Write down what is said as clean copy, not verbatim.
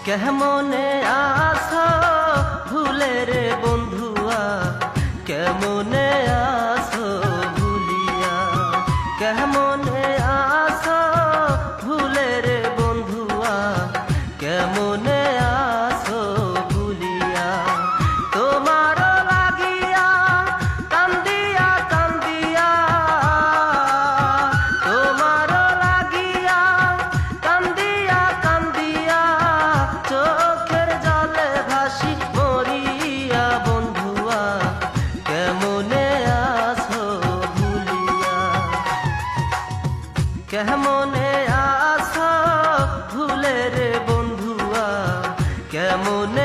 কেমনে আছো ভুলে রে বন্ধুয়া, কেমনে আছো ভুলিয়া, কেমনে আছো ভুলে রে বন্ধুয়া, কেমনে আছো ভুলিয়া। তোমার লাগিয়া কান্দিয়া কান্দিয়া, তোমার লাগিয়া কান্দিয়া কান্দিয়া, চোখের জলে ভাসি মরিয়া বন্ধুয়া, কেমনে আছো ভুলিয়া, কেমনে আছো ভুলে রে বন্ধুয়া, কেমনে